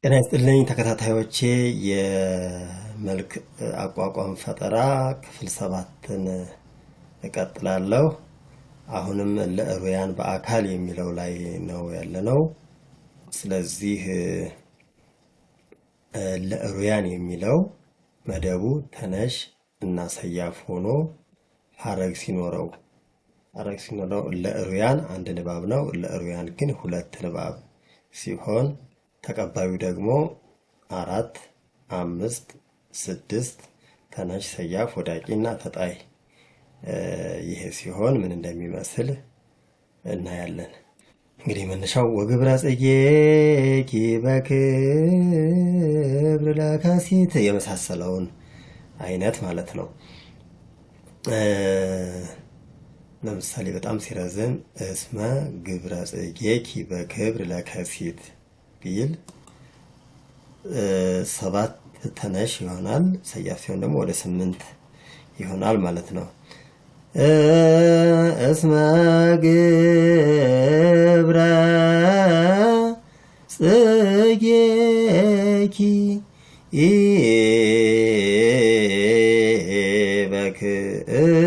ጤና ይስጥልኝ ተከታታዮቼ የመልክ አቋቋም ፈጠራ ክፍል 7ን እቀጥላለሁ። አሁንም ለሩያን በአካል የሚለው ላይ ነው ያለነው። ስለዚህ ለሩያን የሚለው መደቡ ተነሽ እና ሰያፍ ሆኖ ሐረግ ሲኖረው ለሩያን አንድ ንባብ ነው። ለሩያን ግን ሁለት ንባብ ሲሆን ተቀባዩ ደግሞ 4 5 6 ተነሽ ሰያፍ ወዳቂና ተጣይ ይሄ ሲሆን ምን እንደሚመስል እናያለን። እንግዲህ መነሻው ወግብረ ጽጌኪ በክብር ለካሲት የመሳሰለውን አይነት ማለት ነው። ለምሳሌ በጣም ሲረዝም እስመ ግብረ ጽጌኪ በክብር ለካሲት ቢል 7 ተነሽ ይሆናል። ሰያፍ ሲሆን ደግሞ ወደ 8 ይሆናል ማለት ነው። እስመ ግብረ ጽጌኪ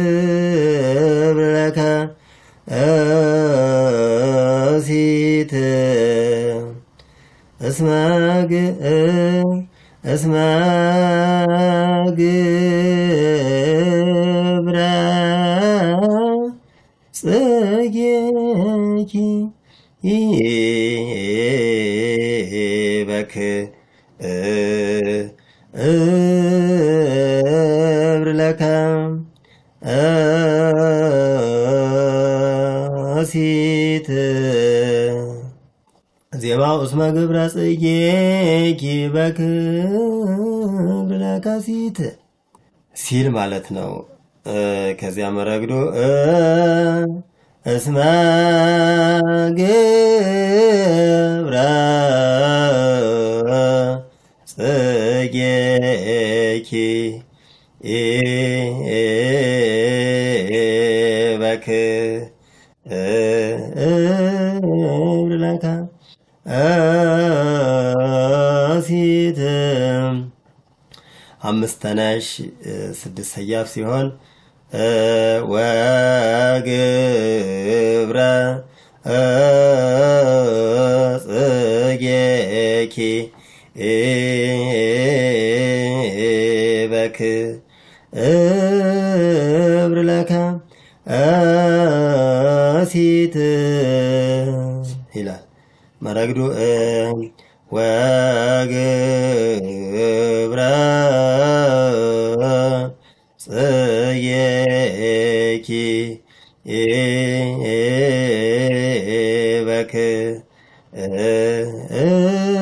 በክብር ለካሲት እስመ ግብረ ጽጌኪ በክብር ለካሲት ዜማው እስመ ግብረ ጽጌኪ በክብር ለካሲት ሲል ማለት ነው። ከዚያ መረግዶ እስመ ግብረ ጽጌኪ በክብር ለካሲት 5 ተነሽ 6 ሰያፍ ሲሆን ወግብረ ጽጌኪ በክብር ለካሲት ይላል። መረግዶ ወግብረ ጽጌኪ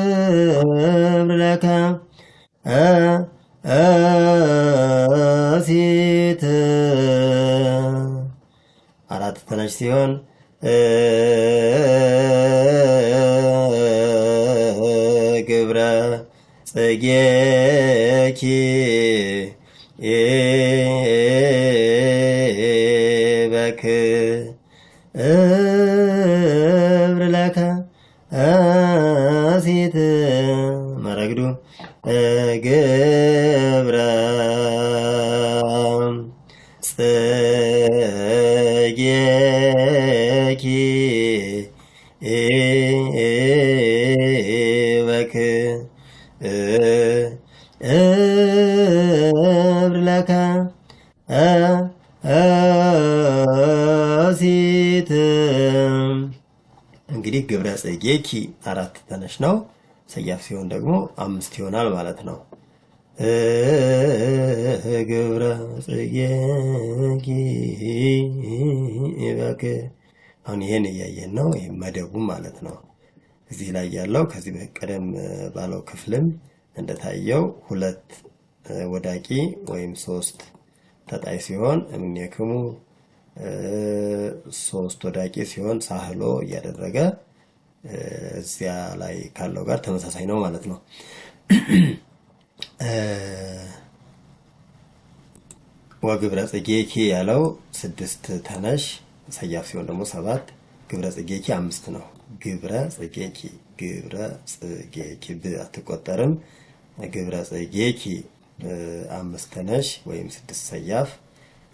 በክብር ለካሲት 4 ተነሽ ሲሆን ግብረ ጽጌኪ በክብር ለካሲት መረግዶ ግብረ ጽጌኪ በክብር ለካሲት እንግዲህ ግብረ ጽጌኪ 4 ተነሽ ነው። ሰያፍ ሲሆን ደግሞ 5 ይሆናል ማለት ነው። ግብረ ጽጌኪ አሁን ይሄን እያየን ነው። ይሄ መደቡ ማለት ነው። እዚህ ላይ ያለው ከዚህ በቀደም ባለው ክፍልም እንደታየው 2 ወዳቂ ወይም 3 ተጣይ ሲሆን እምኔክሙ 3 ወዳቂ ሲሆን ሳህሎ እያደረገ እዚያ ላይ ካለው ጋር ተመሳሳይ ነው ማለት ነው። ወግብረ ጽጌኪ ያለው 6 ተነሽ ሰያፍ ሲሆን ደግሞ 7 ግብረ ጽጌኪ 5 ነው። ግብረ ጽጌኪ ግብረ ጽጌኪ ብ አትቆጠርም። ግብረ ጽጌኪ 5 ተነሽ ወይም 6 ሰያፍ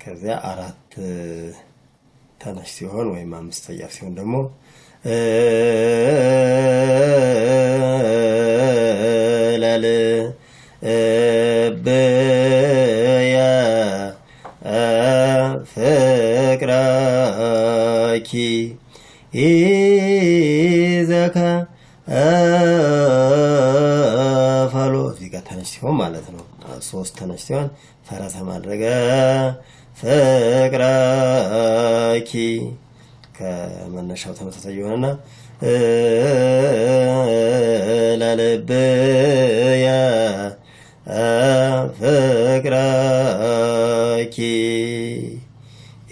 ከዚያ 4 ተነሽ ሲሆን ወይም 5 ሰያፍ ሲሆን ደግሞ ለልብየ ፍቅረኪ ኢዘከ ፈሎ እዚህ ጋር ተነሽ ሲሆን ማለት ነው። 3 ተነሽ ሲሆን ፈረሰ ማድረገ ፍቅረኪ ከመነሻው ተመሳሳይ የሆነና ለልብየ ፍቅረኪ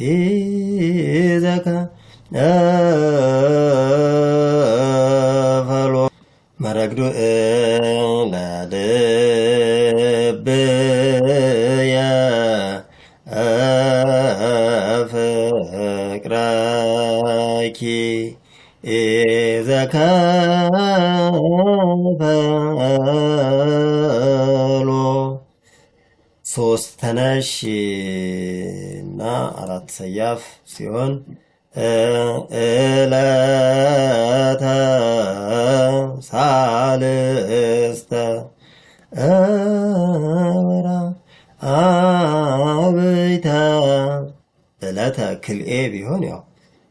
ኢዘከ ፈሎ መረግዱ ለልብየ ፍቅረኪ ኢዘከፈሎ 3 ተነሽ እና 4 ሰያፍ ሲሆን ዕለተ ሳልስተ ወርኃብዕተ ዕለተ ክልኤ ቢሆን ያው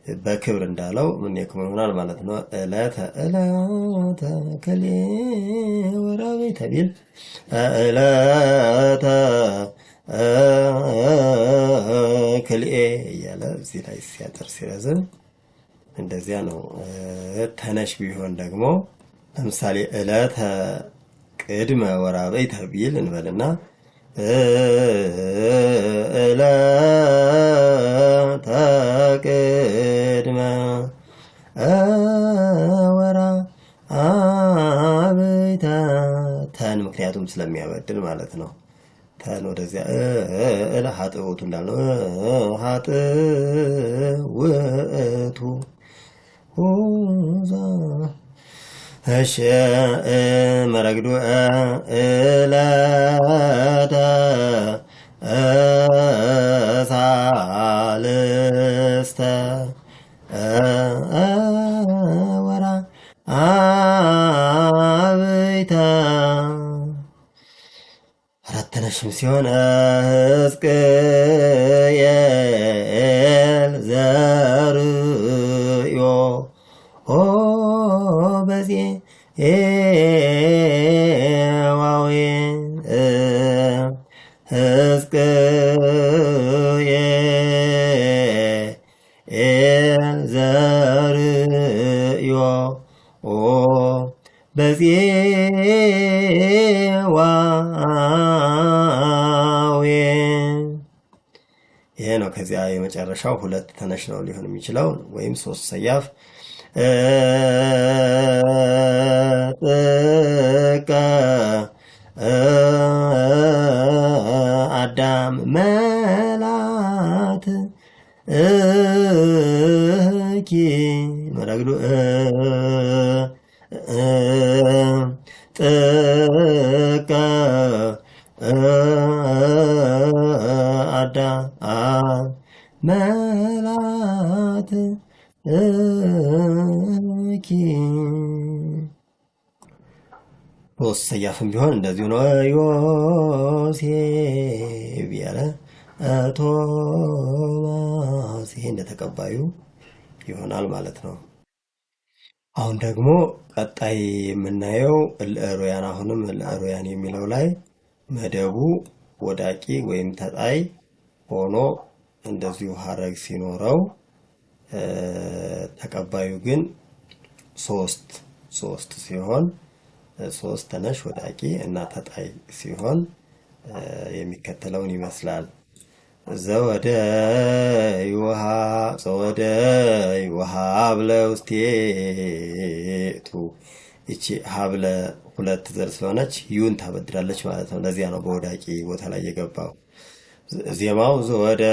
በክብር እንዳለው ምን የክብር ይሆናል ማለት ነው። ዕለተ ክልኤ ወርኃብዕተ ቢል ዕለተ ክልኤ እያለ እዚህ ላይ ሲያጠር ሲረዝም እንደዚያ ነው። ተነሽ ቢሆን ደግሞ ለምሳሌ ዕለተ ቅድመ ወርኃብዕተ ቢል እንበልና ዕለተ ቅድመ ወርኃብዕተ ተን ምክንያቱም ስለሚያበድል ማለት ነው። ተን ወደዚያ ኃጥውእቱ እንዳልነው ኃጥውእቱ እሺ መረግዱ ዕለተ ሳልስተ ወርኃብዕተ 4 ተነሽም ሲሆን ሕዝቅኤል ዘርእዮ በዜዋዊ ሕዝቅኤል ዘርእዮ በዜዋዊ ይሄ ነው። ከዚያ የመጨረሻው 2 ተነሽ ነው ሊሆን የሚችለው ወይም 3 ሰያፍ ጥቀ አዳም መላት እኪ መረግዱ ጥቀ አዳም መላት እኪ 3 ሰያፍም ቢሆን እንደዚሁ ነው። ዮሴፍ ያለ ቶማስ ይሄ እንደተቀባዩ ይሆናል ማለት ነው። አሁን ደግሞ ቀጣይ የምናየው እልዕሩያን አሁንም እልዕሩያን የሚለው ላይ መደቡ ወዳቂ ወይም ተጣይ ሆኖ እንደዚሁ ሀረግ ሲኖረው ተቀባዩ ግን 3 ሲሆን 3 ተነሽ ወዳቂ እና ተጣይ ሲሆን የሚከተለውን ይመስላል። ዘወደ ሀብለ ውስቴቱ ይቺ ሀብለ 2 ዘር ስለሆነች ዩን ታበድራለች ማለት ነው። ለዚያ ነው በወዳቂ ቦታ ላይ የገባው። ዜማው ዘወደ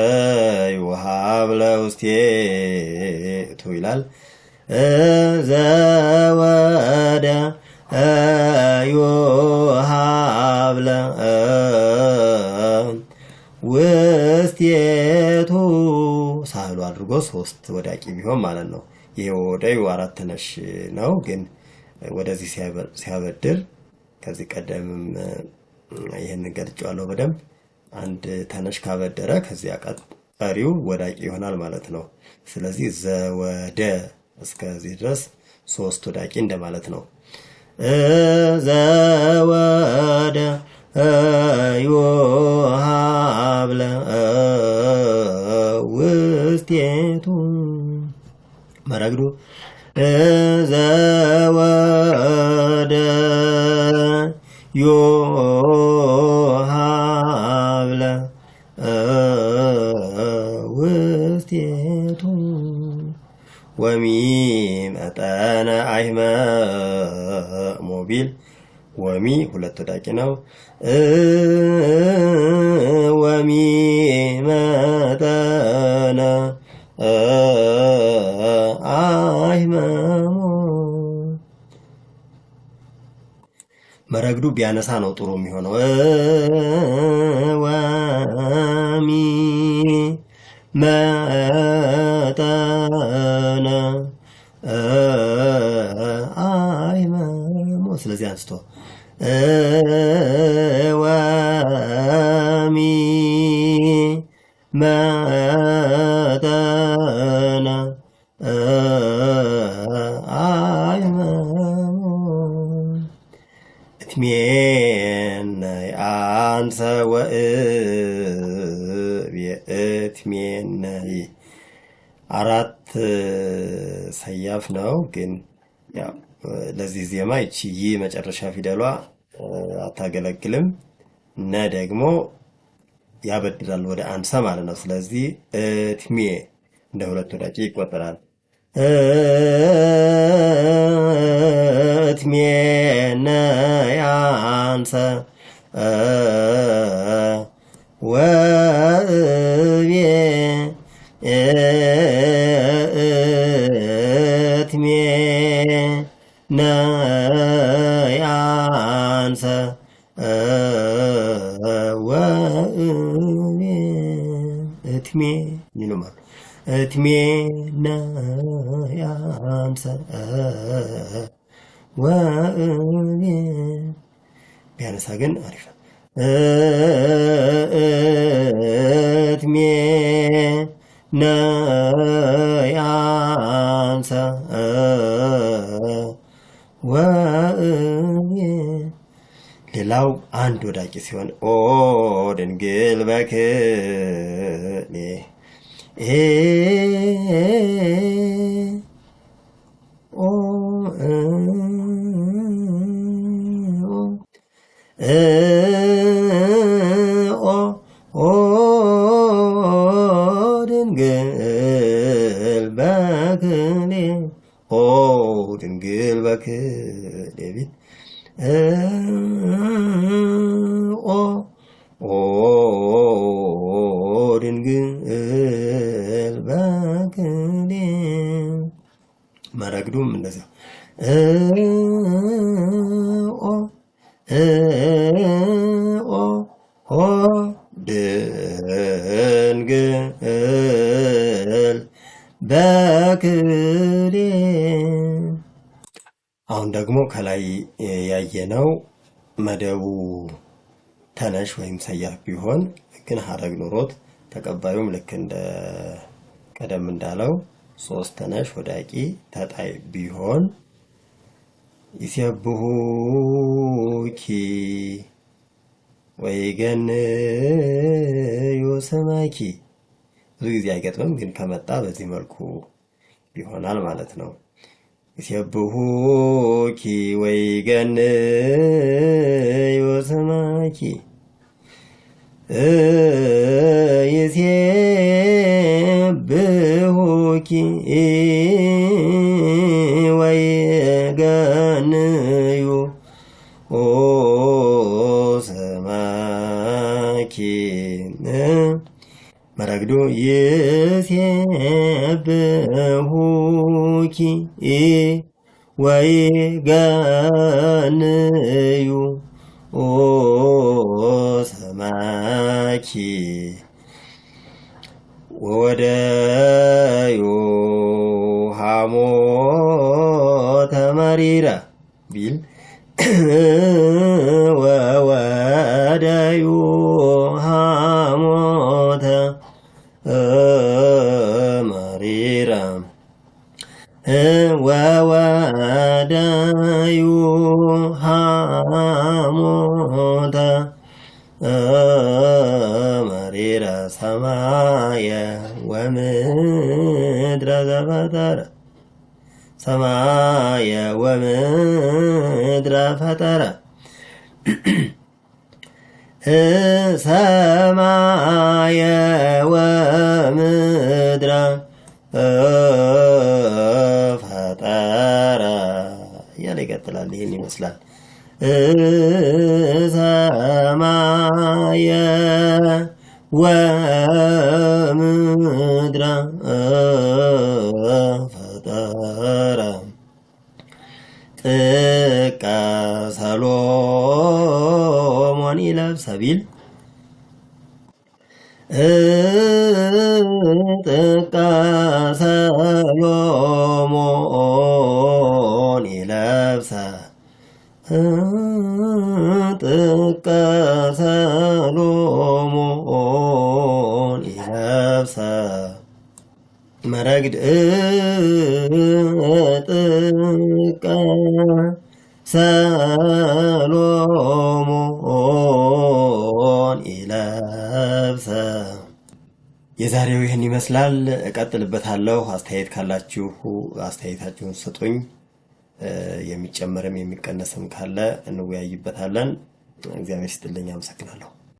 ሀብለ ውስቴቱ ይላል። ዘወደ ዮሃብለ ውስቴቱ ሳህሉ አድርጎ ሶስት ወዳቂ ቢሆን ማለት ነው። ይሄ ወዳዩ አራት ተነሽ ነው፣ ግን ወደዚህ ሲያበድር ከዚህ ቀደምም ይህንን ገልጫለሁ በደንብ። አንድ ተነሽ ካበደረ ከዚያ ቀሪው ወዳቂ ይሆናል ማለት ነው። ስለዚህ ዘወደ እስከዚህ ድረስ ሶስት ወዳቂ እንደማለት ነው። ዘወደ ዮሃብለ ውስቴቱ መረግዱ ዘወደ ዮሃብለ ውስቴቱ ወሚ መጠነ አይመ ሞቢል ወሚ ሁለት ወዳቂ ነው። ወሚ መጠነ አይመሞ መረግዱ ቢያነሳ ነው ጥሩ የሚሆነው። ወሚ መጠነ አይመሞ ስለዚህ አንስቶ ወሚ መጠነ አይመሞ እትሜነ አንሰ እትሜነ አራት ሰያፍ ነው፣ ግን ያው ለዚህ ዜማ ይቺ መጨረሻ ፊደሏ አታገለግልም። ነ ደግሞ ያበድራል ወደ አንሰ ማለት ነው። ስለዚህ እትሜ እንደ ሁለት ወዳቂ ይቆጠራል። እትሜነ ያንሰ ወእቤ እትሜነ ያንሰ ወእቤ እትሜ ይሉማል። እትሜነ ያንሰ ወእቤ ቢያነሳ ግን አሪፍ ነው። እትሜነ ያንሰ ወእቤ ሌላው አንድ ወዳቂ ሲሆን ኦ ድንግል በክሌ ኦ ድንግል በክሌ ኦ ድንግል በክሌ ቤት ኦ ድንግል በክሌ መረግዱም እንደዚያ ድንግል በክሌ። አሁን ደግሞ ከላይ ያየነው መደቡ ተነሽ ወይም ሰያፍ ቢሆን ግን ሀረግ ኑሮት ተቀባዩም ልክ እንደ ቀደም እንዳለው ሶስት ተነሽ ወዳቂ ተጣይ ቢሆን ይሴብሑኪ ወይገንዩ ስመኪ ብዙ ጊዜ አይገጥምም፣ ግን ከመጣ በዚህ መልኩ ይሆናል ማለት ነው። ይሴብሑኪ ወይገንዩ ስመኪ ይሴብሑኪ ወይገንዩ ስመኪ መረግዱ ይሴብሑኪ ወይገንዩ ሰማኪ ወወደዩ ሐሞተ መሪረ ቢል ወወደዩ ሐሞተ መሪረ ወወደዩ ሐሞተ መሪረ ሰማየ ወምድረ ዘፈጠረ ሰማየ ወምድረ ፈጠረ ሰማየ ወምድረ ፈጠረ እያለ ይቀጥላል። ይህን ይመስላል። ሰማየ ወምድረ ፈጠረ ጥቀ ሰሎሞን ይለብሰ ቢል ጥቀ ሰሎሞን ይለብሰ ጥቀ ሰሎሞን ይለብሰ መረግድ ጥቀ ሰሎሞን ይለብሰ። የዛሬው ይህን ይመስላል። እቀጥልበታለሁ። አስተያየት ካላችሁ አስተያየታችሁን ስጡኝ። የሚጨመርም የሚቀነስም ካለ እንወያይበታለን። እግዚአብሔር ይስጥልኝ። አመሰግናለሁ።